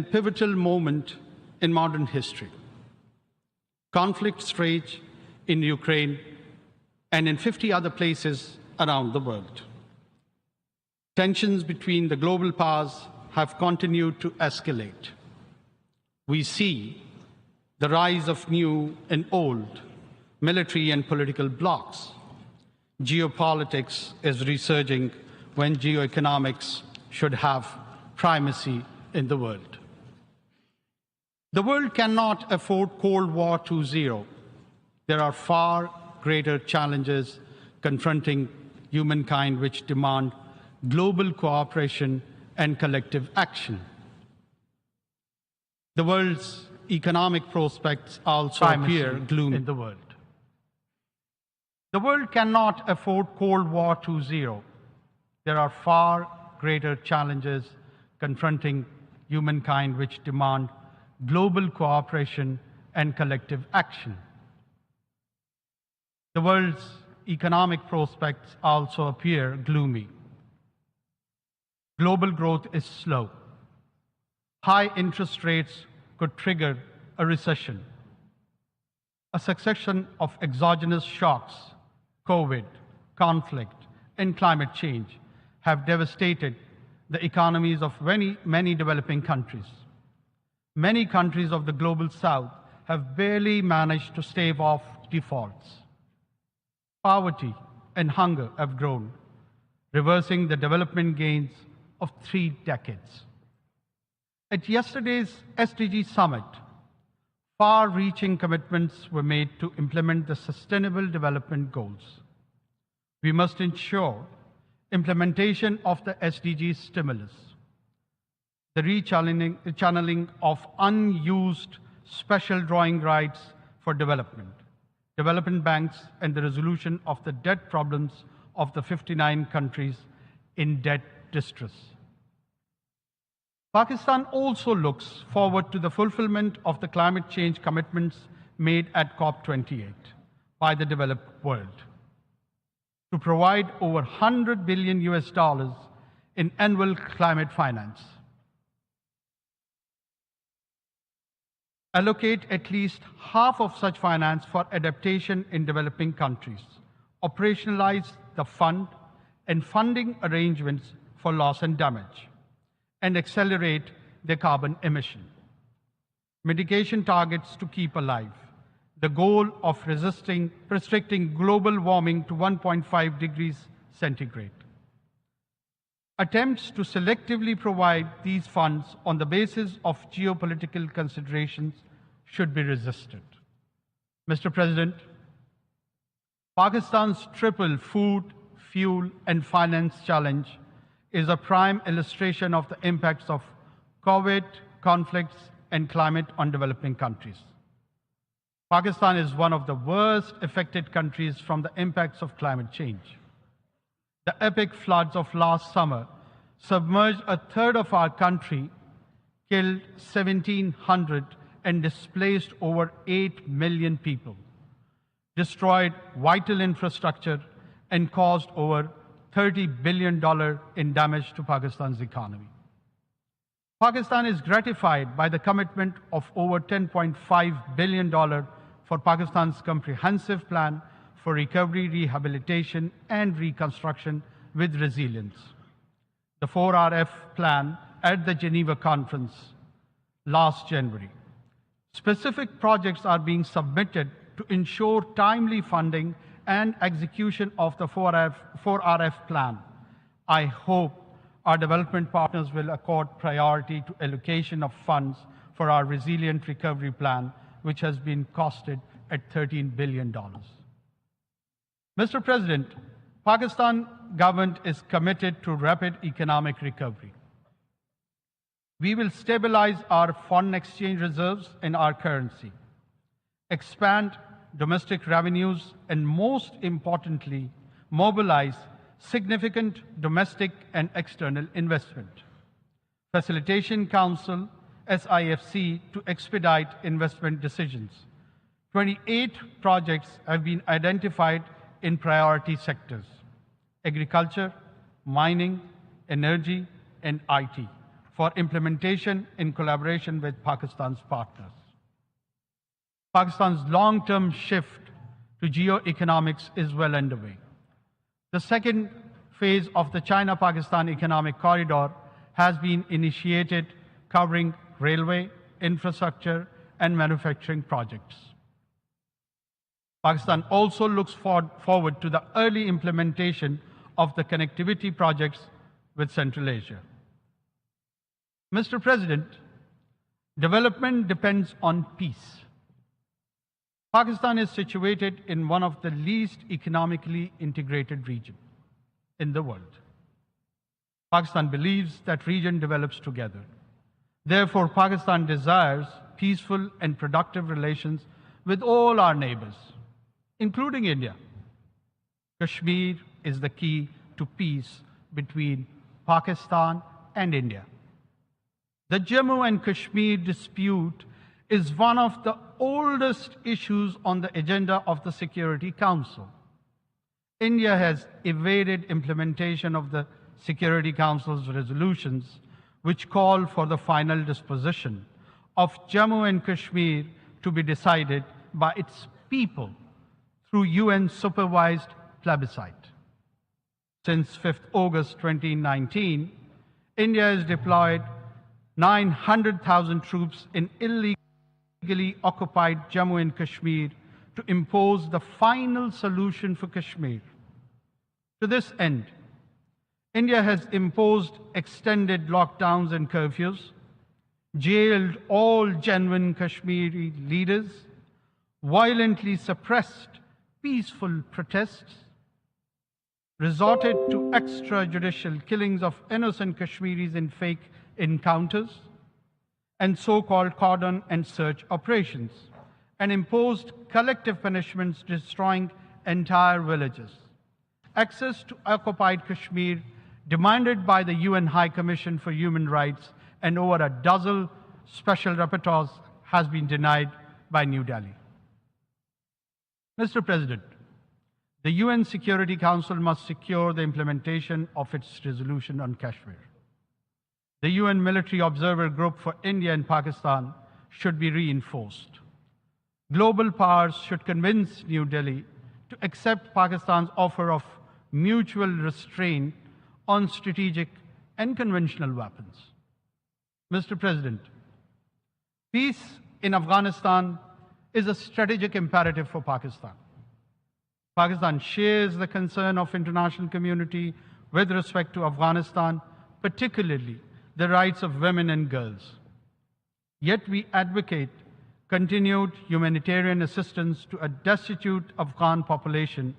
Pivotal moment in modern history. Conflicts rage in Ukraine and in 50 other places around the world. Tensions between the global powers have continued to escalate. We see the rise of new and old military and political blocs. Geopolitics is resurging when geoeconomics should have primacy in the world. The world cannot afford Cold War 2.0. There are far greater challenges confronting humankind which demand global cooperation and collective action. The world's economic prospects also appear gloomy in the world. The world cannot afford Cold War 2.0. There are far greater challenges confronting humankind which demand global cooperation and collective action. The world's economic prospects also appear gloomy. Global growth is slow. High interest rates could trigger a recession. A succession of exogenous shocks, COVID, conflict, and climate change have devastated the economies of many developing countries. Many countries of the global south have barely managed to stave off defaults. Poverty and hunger have grown, reversing the development gains of 3 decades. At yesterday's SDG summit, far-reaching commitments were made to implement the Sustainable Development Goals. We must ensure implementation of the SDG stimulus, the rechanneling of unused special drawing rights for development banks, and the resolution of the debt problems of the 59 countries in debt distress. Pakistan also looks forward to the fulfillment of the climate change commitments made at COP28 by the developed world to provide over $100 billion in annual climate finance. Allocate at least half of such finance for adaptation in developing countries. Operationalize the fund and funding arrangements for loss and damage, and accelerate their carbon emission. Mitigation targets to keep alive. The goal of restricting global warming to 1.5 degrees centigrade. Attempts to selectively provide these funds on the basis of geopolitical considerations should be resisted. Mr. President, Pakistan's triple food, fuel, and finance challenge is a prime illustration of the impacts of COVID, conflicts, and climate on developing countries. Pakistan is one of the worst affected countries from the impacts of climate change. The epic floods of last summer submerged a third of our country, killed 1,700, and displaced over 8 million people, destroyed vital infrastructure, and caused over $30 billion in damage to Pakistan's economy. Pakistan is gratified by the commitment of over $10.5 billion for Pakistan's comprehensive plan for recovery, rehabilitation, and reconstruction with resilience. The 4RF plan at the Geneva conference last January. Specific projects are being submitted to ensure timely funding and execution of the 4RF plan. I hope our development partners will accord priority to allocation of funds for our resilient recovery plan, which has been costed at $13 billion. Mr. President, Pakistan government is committed to rapid economic recovery. We will stabilize our foreign exchange reserves in our currency, expand domestic revenues, and most importantly, mobilize significant domestic and external investment. Facilitation Council, SIFC, to expedite investment decisions. 28 projects have been identified in priority sectors: agriculture, mining, energy, and IT, for implementation in collaboration with Pakistan's partners. Pakistan's long-term shift to geoeconomics is well underway. The second phase of the China-Pakistan Economic Corridor has been initiated, covering railway, infrastructure, and manufacturing projects. Pakistan also looks forward to the early implementation of the connectivity projects with Central Asia. Mr. President, development depends on peace. Pakistan is situated in one of the least economically integrated regions in the world. Pakistan believes that region develops together. Therefore, Pakistan desires peaceful and productive relations with all our neighbors, including India. Kashmir is the key to peace between Pakistan and India. The Jammu and Kashmir dispute is one of the oldest issues on the agenda of the Security Council. India has evaded implementation of the Security Council's resolutions, which call for the final disposition of Jammu and Kashmir to be decided by its people through UN-supervised plebiscite. Since 5th August 2019, India has deployed 900,000 troops in illegally occupied Jammu and Kashmir to impose the final solution for Kashmir. To this end, India has imposed extended lockdowns and curfews, jailed all genuine Kashmiri leaders, violently suppressed peaceful protests, resorted to extrajudicial killings of innocent Kashmiris in fake encounters, and so-called cordon and search operations, and imposed collective punishments destroying entire villages. Access to occupied Kashmir, demanded by the UN High Commission for Human Rights and over a dozen special rapporteurs, has been denied by New Delhi. Mr. President, the UN Security Council must secure the implementation of its resolution on Kashmir. The UN Military Observer Group for India and Pakistan should be reinforced. Global powers should convince New Delhi to accept Pakistan's offer of mutual restraint on strategic and conventional weapons. Mr. President, peace in Afghanistan is a strategic imperative for Pakistan. Pakistan shares the concern of international community with respect to Afghanistan, particularly the rights of women and girls. Yet we advocate continued humanitarian assistance to a destitute Afghan population,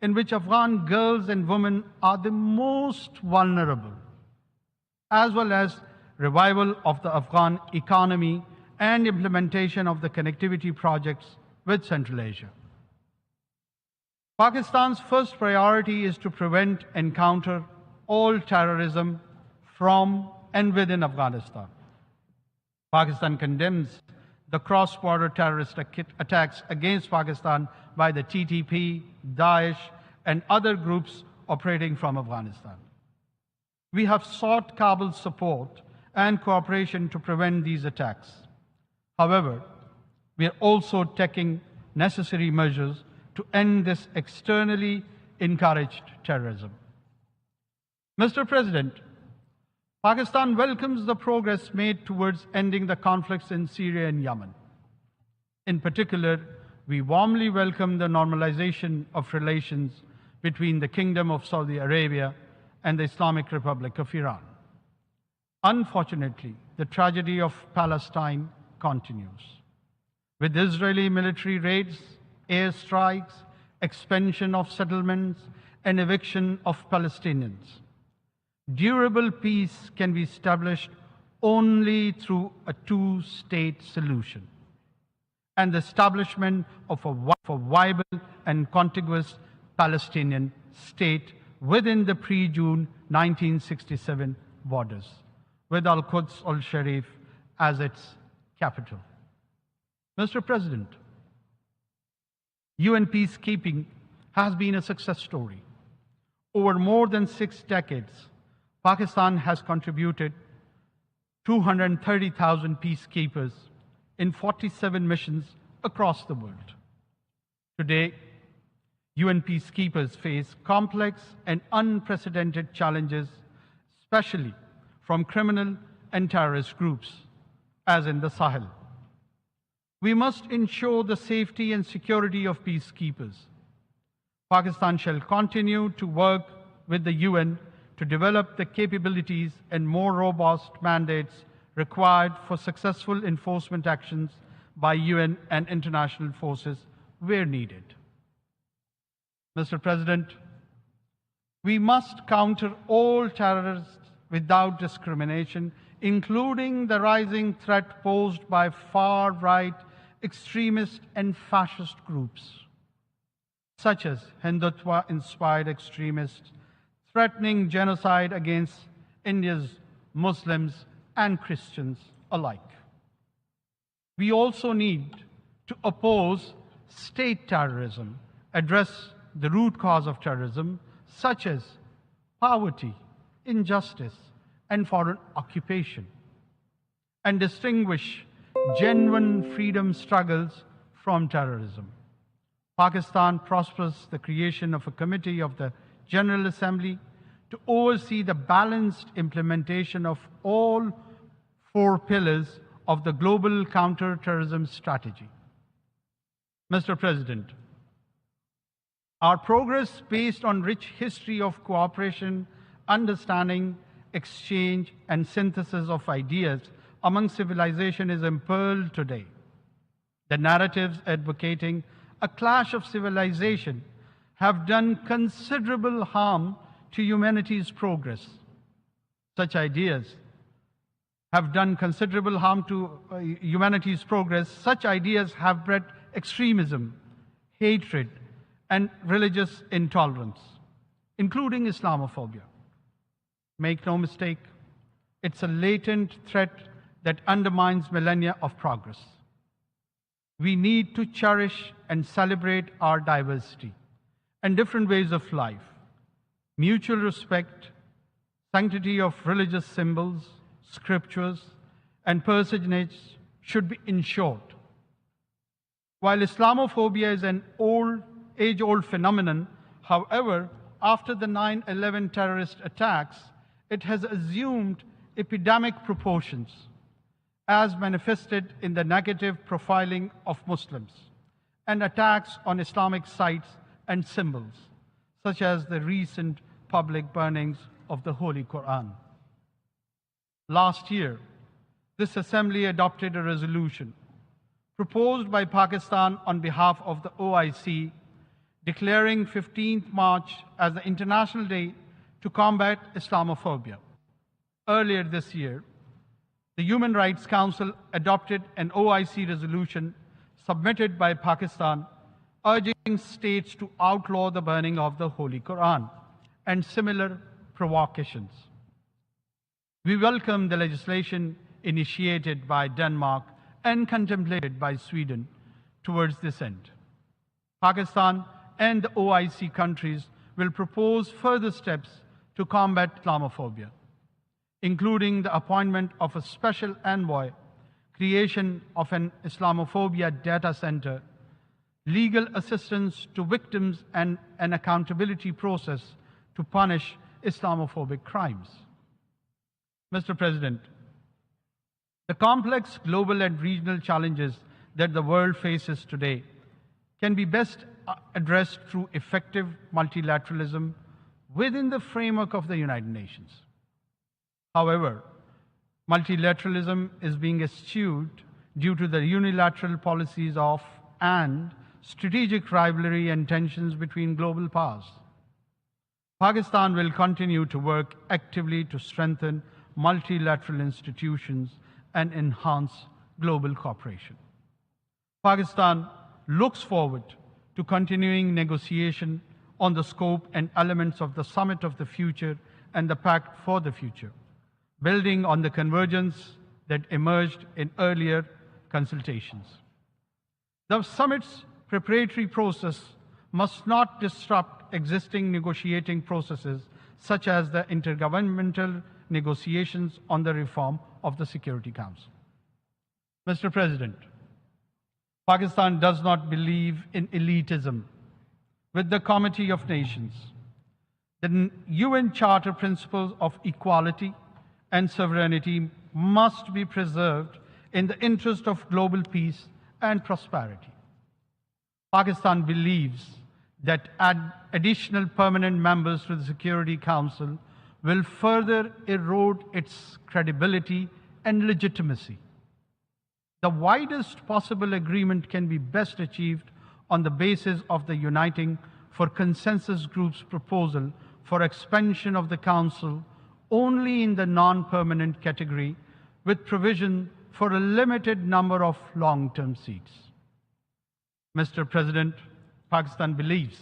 in which Afghan girls and women are the most vulnerable, as well as revival of the Afghan economy and implementation of the connectivity projects with Central Asia. Pakistan's first priority is to prevent and counter all terrorism from and within Afghanistan. Pakistan condemns the cross-border terrorist attacks against Pakistan by the TTP, Daesh, and other groups operating from Afghanistan. We have sought Kabul's support and cooperation to prevent these attacks. However, we are also taking necessary measures to end this externally encouraged terrorism. Mr. President, Pakistan welcomes the progress made towards ending the conflicts in Syria and Yemen. In particular, we warmly welcome the normalization of relations between the Kingdom of Saudi Arabia and the Islamic Republic of Iran. Unfortunately, the tragedy of Palestine continues, with Israeli military raids, airstrikes, expansion of settlements, and eviction of Palestinians. Durable peace can be established only through a two-state solution and the establishment of a viable and contiguous Palestinian state within the pre-June 1967 borders, with Al-Quds al-Sharif as its capital. Mr. President, UN peacekeeping has been a success story. Over more than 6 decades, Pakistan has contributed 230,000 peacekeepers in 47 missions across the world. Today, UN peacekeepers face complex and unprecedented challenges, especially from criminal and terrorist groups, as in the Sahel. We must ensure the safety and security of peacekeepers. Pakistan shall continue to work with the UN to develop the capabilities and more robust mandates required for successful enforcement actions by UN and international forces where needed. Mr. President, we must counter all terrorists without discrimination, including the rising threat posed by far-right extremist and fascist groups, such as Hindutva-inspired extremists threatening genocide against India's Muslims and Christians alike. We also need to oppose state terrorism, address the root cause of terrorism, such as poverty, injustice, and foreign occupation, and distinguish genuine freedom struggles from terrorism. Pakistan prospers the creation of a committee of the General Assembly to oversee the balanced implementation of all 4 pillars of the global counter-terrorism strategy. Mr. President, our progress based on rich history of cooperation, understanding, exchange, and synthesis of ideas among civilization is impearled today. The narratives advocating a clash of civilization have done considerable harm to humanity's progress. Such ideas have done considerable harm to humanity's progress. Such ideas have bred extremism, hatred, and religious intolerance, including Islamophobia. Make no mistake, it's a latent threat that undermines millennia of progress. We need to cherish and celebrate our diversity and different ways of life. Mutual respect, sanctity of religious symbols, scriptures, and personage should be ensured. While Islamophobia is an age-old phenomenon, however, after the 9/11 terrorist attacks, it has assumed epidemic proportions, as manifested in the negative profiling of Muslims and attacks on Islamic sites and symbols, such as the recent public burnings of the Holy Quran. Last year, this Assembly adopted a resolution proposed by Pakistan on behalf of the OIC, declaring 15th March as the International Day to combat Islamophobia. Earlier this year, the Human Rights Council adopted an OIC resolution submitted by Pakistan urging states to outlaw the burning of the Holy Quran and similar provocations. We welcome the legislation initiated by Denmark and contemplated by Sweden towards this end. Pakistan and the OIC countries will propose further steps to combat Islamophobia, including the appointment of a special envoy, creation of an Islamophobia data center, legal assistance to victims, and an accountability process to punish Islamophobic crimes. Mr. President, the complex global and regional challenges that the world faces today can be best addressed through effective multilateralism within the framework of the United Nations. However, multilateralism is being eschewed due to the unilateral policies of and strategic rivalry and tensions between global powers. Pakistan will continue to work actively to strengthen multilateral institutions and enhance global cooperation. Pakistan looks forward to continuing negotiation on the scope and elements of the Summit of the Future and the Pact for the Future, building on the convergence that emerged in earlier consultations. The summit's preparatory process must not disrupt existing negotiating processes such as the Intergovernmental negotiations on the reform of the Security Council. Mr. President, Pakistan does not believe in elitism. With the Committee of Nations, the UN Charter principles of equality and sovereignty must be preserved in the interest of global peace and prosperity. Pakistan believes that additional permanent members to the Security Council will further erode its credibility and legitimacy. The widest possible agreement can be best achieved on the basis of the Uniting for Consensus Group's proposal for expansion of the Council only in the non-permanent category, with provision for a limited number of long-term seats. Mr. President, Pakistan believes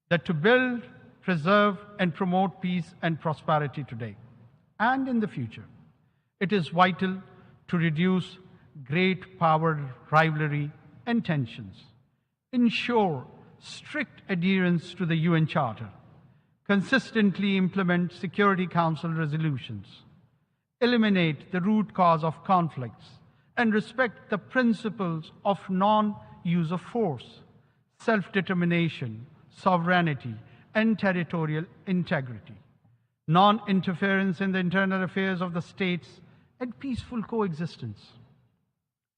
that to build, preserve, and promote peace and prosperity today and in the future, it is vital to reduce great power rivalry and tensions, ensure strict adherence to the UN Charter, consistently implement Security Council resolutions, eliminate the root cause of conflicts, and respect the principles of non-use of force, self-determination, sovereignty, and territorial integrity, non-interference in the internal affairs of the states, and peaceful coexistence.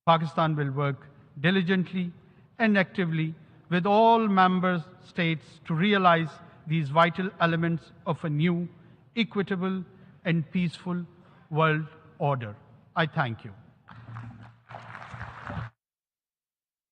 Pakistan will work diligently and actively with all member states to realize these vital elements of a new, equitable, and peaceful world order. I thank you.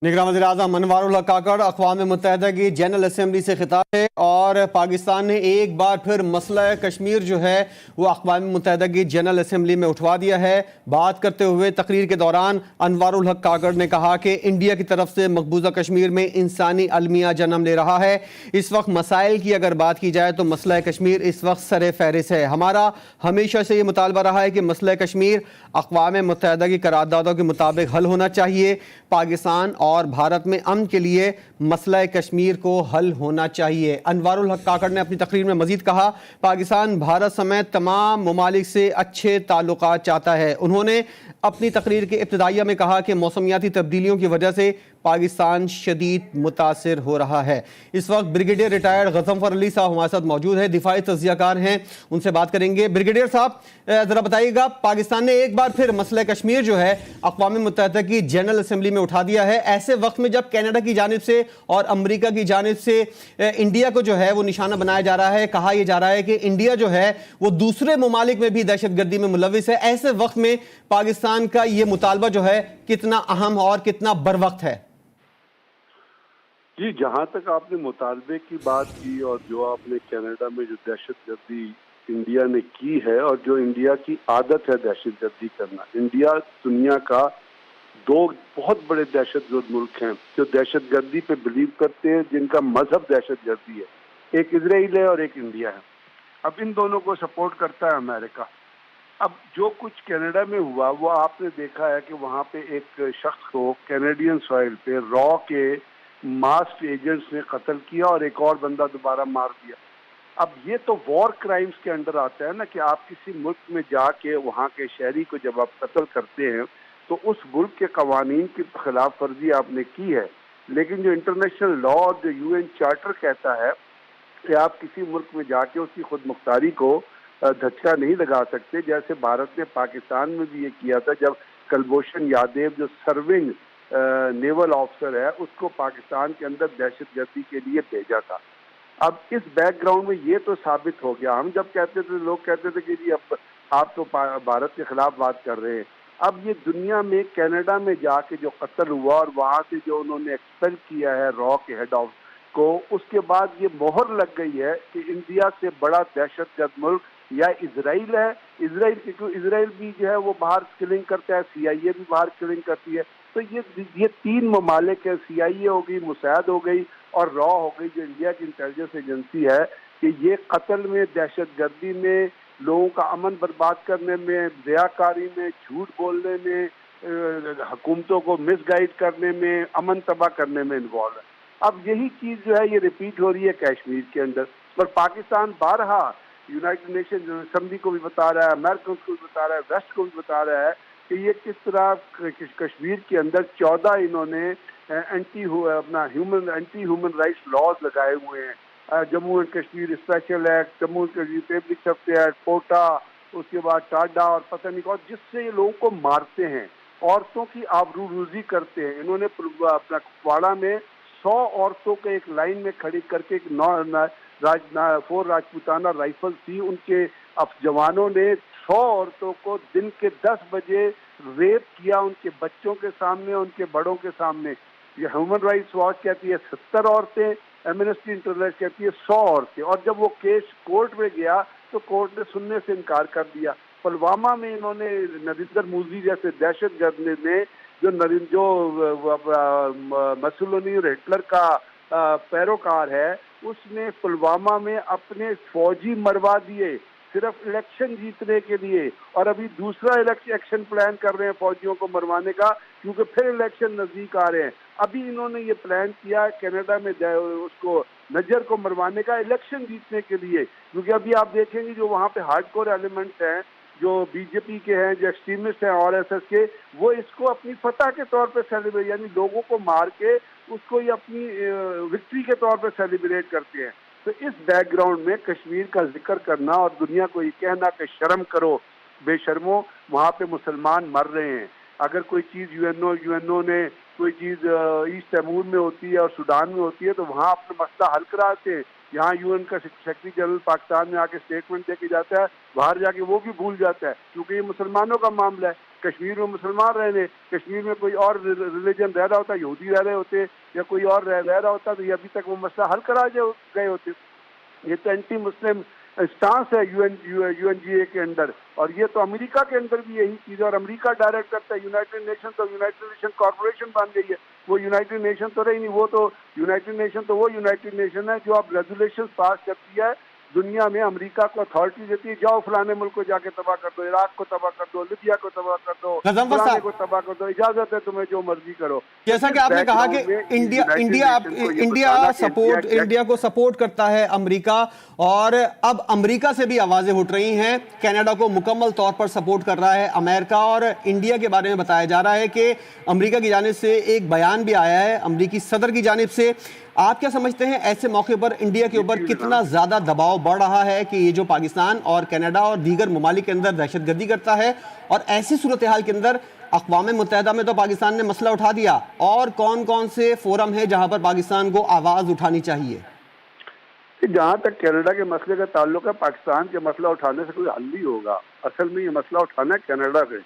निगरान वज़ीर-ए-आज़म अनवर हक काकड़ अक़वाम मुत्तहिदा की general assembly से खिताब है और पाकिस्तान ने एक बार फिर मसला कश्मीर जो है वो अक़वाम मुत्तहिदा की जनरल असम्बली में उठवा दिया है। बात करते हुए तकरीर के दौरान अनवर हक काकड़ ने कहा कि इंडिया की तरफ से मकबूजा कश्मीर में इंसानी अलमिया जन्म ले रहा है। इस वक्त मसाइल की अगर बात की जाए तो मसला कश्मीर इस वक्त सरे फहरिस्त है। हमारा हमेशा से ये मुतालबा रहा है कि मसला कश्मीर अक़वाम मुत्तहिदा की करारदादों के मुताबिक हल होना चाहिए। पाकिस्तान और भारत में अमन के लिए मसला कश्मीर को हल होना चाहिए। अनवर हक काकड़ ने अपनी तकरीर में मजीद कहा, पाकिस्तान भारत समेत तमाम ममालिक से अच्छे ताल्लुकात चाहता है। उन्होंने अपनी तकरीर के इब्तिदाइया में कहा कि मौसमियाती तब्दीलियों की वजह से पाकिस्तान शदीद मुतासिर हो रहा है। इस वक्त ब्रिगेडियर रिटायर्ड गज़नफ़र अली साहब हमारे साथ मौजूद है, दिफाई तज़कियाकार हैं, उनसे बात करेंगे। ब्रिगेडियर साहब ज़रा बताइएगा, पाकिस्तान ने एक बार फिर मसला कश्मीर जो है अक़वाम मुत्तहिदा की जनरल असम्बली में उठा दिया है, ऐसे वक्त में जब कनाडा की जानिब से और अमरीका की जानिब से इंडिया को जो है वो निशाना बनाया जा रहा है। कहा यह जा रहा है कि इंडिया जो है वो दूसरे ममालिक में भी दहशतगर्दी में मुलविस है। ऐसे वक्त में पाकिस्तान का ये मुतालबा जो है कितना अहम और कितना बर वक्त है? जी, जहाँ तक आपने मुतालबे की बात की और जो आपने कनाडा में जो दहशतगर्दी इंडिया ने की है और जो इंडिया की आदत है दहशतगर्दी करना, इंडिया दुनिया का दो बहुत बड़े दहशतगर्द मुल्क हैं जो दहशतगर्दी पे बिलीव करते हैं, जिनका मजहब दहशतगर्दी है। एक इजराइल है और एक इंडिया है। अब इन दोनों को सपोर्ट करता है अमेरिका। अब जो कुछ कनाडा में हुआ वो आपने देखा है कि वहाँ पे एक शख्स को कैनेडियन सॉइल पे रॉ के मास्क एजेंट्स ने कत्ल किया और एक और बंदा दोबारा मार दिया। अब ये तो वॉर क्राइम्स के अंडर आता है ना कि आप किसी मुल्क में जाके वहाँ के शहरी को जब आप कत्ल करते हैं तो उस मुल्क के कवानीन की खिलाफ वर्जी आपने की है। लेकिन जो इंटरनेशनल लॉ और जो यूएन चार्टर कहता है कि आप किसी मुल्क में जाके उसकी खुद मुख्तारी को धचका नहीं लगा सकते, जैसे भारत ने पाकिस्तान में भी ये किया था जब कुलभूषण यादव जो सर्विंग नेवल ऑफिसर है उसको पाकिस्तान के अंदर दहशतगर्दी के लिए भेजा था। अब इस बैकग्राउंड में ये तो साबित हो गया, हम जब कहते थे लोग कहते थे कि जी अब आप तो भारत के खिलाफ बात कर रहे हैं। अब ये दुनिया में कनाडा में जाके जो कत्ल हुआ और वहाँ से जो उन्होंने एक्सपेल किया है रॉ के हेड ऑफ को, उसके बाद ये मोहर लग गई है कि इंडिया से बड़ा दहशतगर्द मुल्क या इजराइल है। इजराइल क्योंकि इजराइल भी जो है वो बाहर किलिंग करता है, CIA भी बाहर किलिंग करती है। तो ये तीन ममालिक है, CIA हो गई, मुसाद हो गई और रॉ हो गई जो इंडिया की इंटेलिजेंस एजेंसी है, कि ये कत्ल में, दहशतगर्दी में, लोगों का अमन बर्बाद करने में, रियाकारी में, झूठ बोलने में, हुकूमतों को मिसगाइड करने में, अमन तबाह करने में इन्वॉल्व है। अब यही चीज़ जो है ये रिपीट हो रही है कश्मीर के अंदर। पर पाकिस्तान बारहा यूनाइटेड नेशन असम्बली को भी बता रहा है, अमेरिकन को भी बता रहा है, वेस्ट को भी बता रहा है कि ये किस तरह कश्मीर के अंदर 14 इन्होंने एंटी ह्यूमन राइट्स लॉज लगाए हुए हैं। Jammu and Kashmir special act, Jammu and Kashmir public safety act, कोटा, उसके बाद टाडा और पता नहीं कौन, जिससे ये लोगों को मारते हैं, औरतों की आबरूरूजी करते हैं। इन्होंने अपना कुपवाड़ा में 100 औरतों को एक लाइन में खड़ी करके फोर राजपूताना राइफल थी, उनके जवानों ने 100 औरतों को दिन के 10 बजे रेप किया, उनके बच्चों के सामने, उनके बड़ों के सामने। ये ह्यूमन राइट्स वॉच कहती है 70 औरतें, एमनेस्टी इंटरनेशनल कहती है 100 औरतें। और जब वो केस कोर्ट में गया तो कोर्ट ने सुनने से इनकार कर दिया। पुलवामा में इन्होंने नरेंद्र मोदी जैसे दहशतगर्द ने जो मसोलिनी और हिटलर का पैरोकार है, उसने पुलवामा में अपने फौजी मरवा दिए सिर्फ इलेक्शन जीतने के लिए, और अभी दूसरा इलेक्शन प्लान कर रहे हैं फौजियों को मरवाने का, क्योंकि फिर इलेक्शन नजदीक आ रहे हैं। अभी इन्होंने ये प्लान किया कनाडा में उसको नजर को मरवाने का इलेक्शन जीतने के लिए, क्योंकि अभी आप देखेंगे जो वहाँ पे हार्डकोर एलिमेंट्स हैं, जो बीजेपी के हैं, जो एक्सट्रीमिस्ट हैं आरएसएस के, वो इसको अपनी फतह के तौर पे सेलिब्रेट, यानी लोगों को मार के उसको ये अपनी विक्ट्री के तौर पे सेलिब्रेट करते हैं। तो इस बैकग्राउंड में कश्मीर का जिक्र करना और दुनिया को ये कहना कि शर्म करो बेशर्मो, वहाँ पे मुसलमान मर रहे हैं। अगर कोई चीज़ यूएनओ ने कोई चीज़ ईस्ट तैमूर में होती है और सूडान में होती है तो वहाँ अपना मसला हल कराते हैं। यहाँ यूएन का सेक्रेटरी जनरल पाकिस्तान में आके स्टेटमेंट दे के जाता है, बाहर जाके वो भी भूल जाता है, क्योंकि ये मुसलमानों का मामला है। कश्मीर में मुसलमान रहने, कश्मीर में कोई और रिलीजन रह रहा होता, यहूदी रह रहे होते या कोई और रह रहा होता, तो ये अभी तक वो मसला हल करा गए होते। ये तो एंटी मुस्लिम स्टांस है यूएनजीए के अंदर, और ये तो अमेरिका के अंदर भी यही चीज़ है, और अमेरिका डायरेक्ट करता है। यूनाइटेड नेशन तो यूनाइटेड नेशन कॉर्पोरेशन बन गई है, वो यूनाइटेड नेशन तो रही नहीं। वो तो यूनाइटेड नेशन है जो अब रेजुलेशन पास करती है दुनिया में, अमेरिका को अथॉरिटी देती है, जाओ फलाने मुल्क को जाके तबाह कर दो, इराक को तबाह कर दो, लिबिया को तबाह कर दो, फलाने को तबाह कर दो, इजाजत है तुम्हें जो मर्जी करो। जैसा कि आपने कहा कि इंडिया को सपोर्ट करता है अमेरिका, और अब अमेरिका से भी आवाजें उठ रही हैं। कनाडा को मुकम्मल तौर पर सपोर्ट कर रहा है अमेरिका, और इंडिया के बारे में बताया जा रहा है कि अमेरिका की जानिब से एक बयान भी आया है अमेरिकी सदर की जानिब से। आप क्या समझते हैं ऐसे मौके पर इंडिया के ऊपर कितना ज्यादा दबाव बढ़ रहा है कि ये जो पाकिस्तान और कनाडा और दीगर ममालिक के अंदर दहशतगर्दी करता है, और ऐसी सूरत हाल के अंदर अक़वाम मुत्तहिदा में तो पाकिस्तान ने मसला उठा दिया, और कौन कौन से फोरम है जहां पर पाकिस्तान को आवाज उठानी चाहिए? जहां तक कनाडा के मसले का ताल्लुक है, पाकिस्तान के मसला उठाने से कोई हल नहीं होगा। असल में ये मसला उठाना है कनाडा से,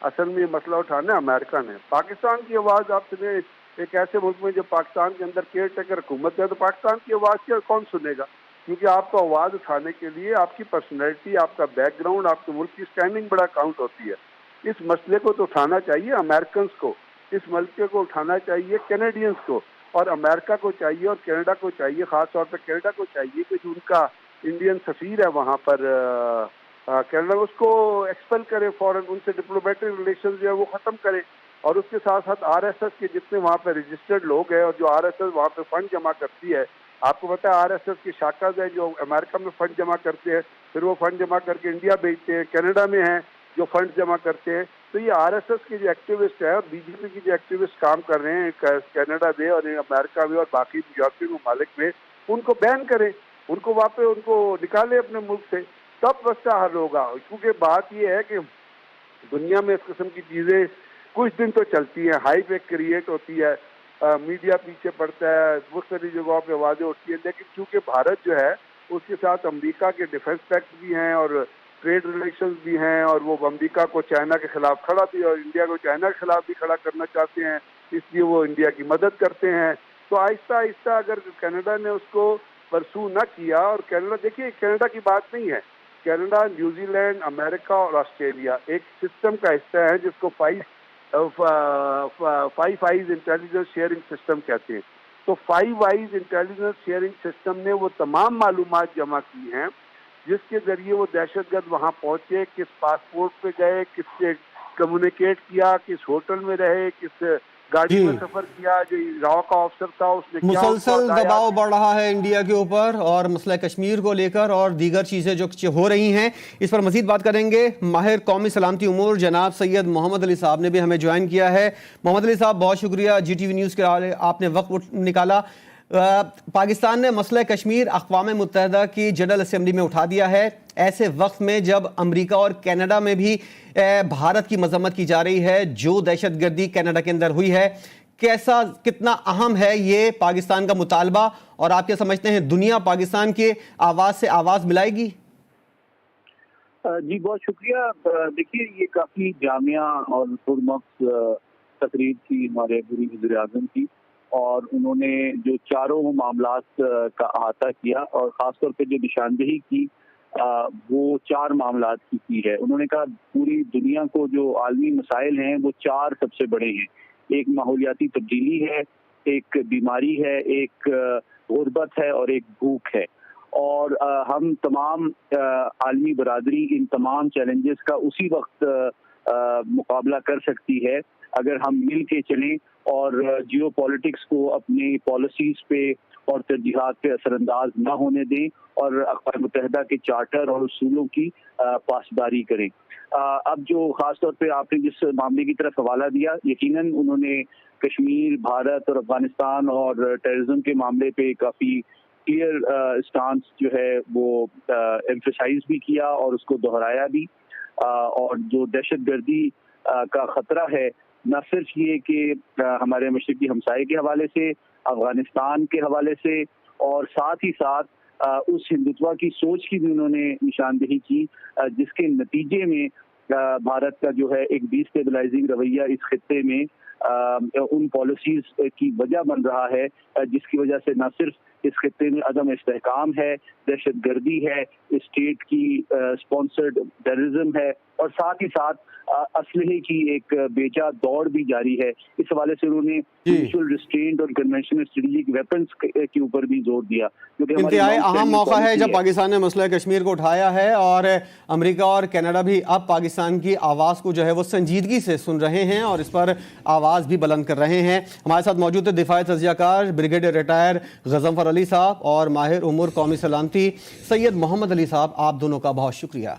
असल में ये मसला उठाना है अमेरिका ने। पाकिस्तान की आवाज़ आप सुने एक ऐसे मुल्क में जो पाकिस्तान के अंदर केयर टेकर हुकूमत है, तो पाकिस्तान की आवाज़ क्या कौन सुनेगा? क्योंकि आपको आवाज़ उठाने के लिए आपकी पर्सनैलिटी, आपका बैकग्राउंड, आपके मुल्क की स्टैंडिंग बड़ा काउंट होती है। इस मसले को तो उठाना चाहिए अमेरिकन को, इस मसले को उठाना चाहिए कैनेडियंस को, और अमेरिका को चाहिए और कनाडा को चाहिए, ख़ास तौर पर कनाडा को चाहिए कि जो उनका इंडियन सफ़ीर है वहाँ पर कनाडा, उसको एक्सपेल करे फ़ौरन, उनसे डिप्लोमेटिक रिलेशन जो है वो ख़त्म करे। और उसके साथ साथ आरएसएस के जितने वहाँ पे रजिस्टर्ड लोग हैं, और जो आरएसएस वहाँ पे फंड जमा करती है, आपको पता है आरएसएस की शाखाज है जो अमेरिका में फंड जमा करते हैं, फिर वो फंड जमा करके इंडिया भेजते हैं, कनाडा में हैं जो फंड जमा करते हैं। तो ये आरएसएस के जो एक्टिविस्ट है और बीजेपी की जो एक्टिविस्ट काम कर रहे हैं कनाडा में और अमेरिका में और बाकी यूरोपीय ममालिक में, उनको बैन करें, उनको वापस उनको निकाले अपने मुल्क से, तब मसला हल होगा। क्योंकि बात ये है कि दुनिया में इस किस्म की चीज़ें कुछ दिन तो चलती हैं, हाइप एक क्रिएट होती है, मीडिया पीछे पड़ता है, मुख्तलिफ जगहों पे आवाज़ें उठती हैं, लेकिन चूँकि भारत जो है उसके साथ अमेरिका के डिफेंस पैक्ट भी हैं और ट्रेड रिलेशंस भी हैं, और वो अमेरिका को चाइना के खिलाफ खड़ा भी और इंडिया को चाइना के खिलाफ भी खड़ा करना चाहते हैं, इसलिए वो इंडिया की मदद करते हैं। तो आहिस्ता आहिस्ता अगर कनाडा ने उसको परसू न किया, और कनाडा, देखिए कनाडा की बात नहीं है, कनाडा, न्यूजीलैंड, अमेरिका और ऑस्ट्रेलिया एक सिस्टम का हिस्सा है जिसको five eyes intelligence sharing system कहते हैं। तो 5 आइज इंटेलिजेंस शेयरिंग सिस्टम ने वो तमाम मालूमात जमा की हैं जिसके जरिए वो दहशतगर्द वहाँ पहुँचे, किस पासपोर्ट पे गए, किससे कम्युनिकेट किया, किस होटल में रहे, किस गाड़ी जी। में सफर किया, जो रॉ का ऑफिसर था उसने क्या उसको मुसलसल हटाया। दबाव बढ़ रहा है इंडिया के ऊपर और मसला कश्मीर को लेकर और दीगर चीज़ें जो हो रही हैं, इस पर मजीद बात करेंगे। माहिर कौमी सलामती उमूर जनाब सैयद मोहम्मद अली साहब ने भी हमें ज्वाइन किया है। मोहम्मद अली साहब, बहुत शुक्रिया GTV न्यूज़ के लिए आपने वक्त निकाला। पाकिस्तान ने मसला कश्मीर अक़वाम मुत्तहिदा की जनरल असेंबली में उठा दिया है, ऐसे वक्त में जब अमेरिका और कनाडा में भी भारत की मजम्मत की जा रही है जो दहशतगर्दी कनाडा के अंदर हुई है। कैसा, कितना अहम है ये पाकिस्तान का मुतालबा, और आप क्या समझते हैं दुनिया पाकिस्तान के आवाज़ से आवाज़ मिलाएगी? जी बहुत शुक्रिया। देखिए, ये काफ़ी जामिया और पुरमक्स तकरीर थी हमारे वज़ीर-ए-आज़म की, और उन्होंने जो चारों मामलात का अहाता किया और ख़ासतौर पे जो निशानदेही की वो 4 मामलात की है। उन्होंने कहा पूरी दुनिया को जो आलमी मसाइल हैं वो 4 सबसे बड़े हैं। एक माहौलियाती तब्दीली है, एक बीमारी है, एक गुर्बत है और एक भूख है। और हम तमाम आलमी बरादरी इन तमाम चैलेंजेस का उसी वक्त मुकाबला कर सकती है अगर हम मिल के चलें और जियो पॉलिटिक्स को अपनी पॉलिसीज पे और तरजीहात पे असरअंदाज ना होने दें और अक़वाम मुत्तहिदा के चार्टर और उसूलों की पासदारी करें। अब जो ख़ास तौर पे आपने जिस मामले की तरफ हवाला दिया, यकीनन उन्होंने कश्मीर, भारत और अफगानिस्तान और टेररिज्म के मामले पे काफ़ी क्लियर स्टांस जो है वो एम्फसाइज भी किया और उसको दोहराया भी। और जो दहशतगर्दी का ख़तरा है, न सिर्फ ये कि हमारे मशरक़ी हमसाये के हवाले से, अफगानिस्तान के हवाले से, और साथ ही साथ उस हिंदुत्व की सोच की भी उन्होंने निशानदेही की जिसके नतीजे में भारत का जो है एक डिस्टेबलाइजिंग रवैया इस खित्ते में उन पॉलिसीज की वजह बन रहा है जिसकी वजह से न सिर्फ इस खित्ते में अदम इस्तेहकाम है, दहशतगर्दी है, स्टेट की स्पॉन्सर्ड टेररिज्म है, और साथ ही साथ असलहे की एक बेजा दौड़ भी जारी है। इस हवाले से उन्होंने म्यूचुअल रिस्ट्रेंट और कन्वेंशनल स्ट्रेटेजिक वेपन्स के ऊपर भी जोर दिया, क्योंकि इंतहाई अहम मौका है जब पाकिस्तान ने मसला कश्मीर को उठाया है और अमेरिका और कनाडा भी अब पाकिस्तान की आवाज़ को जो है वो संजीदगी से सुन रहे हैं और इस पर आवाज़ भी बुलंद कर रहे हैं। हमारे साथ मौजूद है दिफाई तज्ज़ियाकार ब्रिगेडियर रिटायर गज़नफ़र अली साहब और माहिर उमूर कौमी सलामती सैयद मोहम्मद अली साहब। आप दोनों का बहुत शुक्रिया।